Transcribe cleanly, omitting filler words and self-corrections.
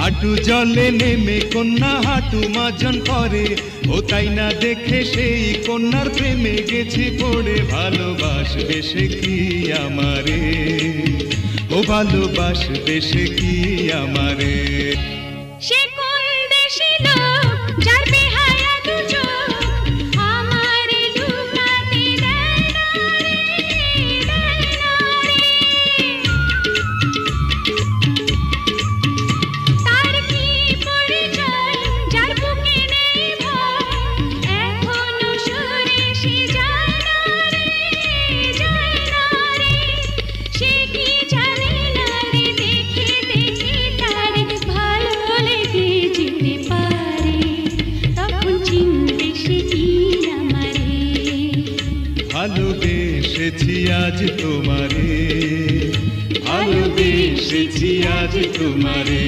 হাঁটু জলে নেমে কন্যা হাঁটু মাজন করে, ও তাই না দেখে সেই কন্যার প্রেমে গেছি পড়ে। ভালোবাসবে সে কি আমারে, ও ভালোবাসবে সে কি আমারে। সে কোন দেশি লোক যার বেহায়া দু চোখ আমারে লুকাতে দেয় না রে, দেয় না রে। তার কি পরিচয় যার বুকে নেই ভয়, এখনো সরে সে যায় না রে, যায় না রে। সে কি জানে না রে, দেখে দেখে তারে ভালো লেগে যেতে পারে, তখন চিনবে সে কি আমারে। ভালোবেসেছি আজ তোমারে, ভালোবেসেছি আজ তোমারে।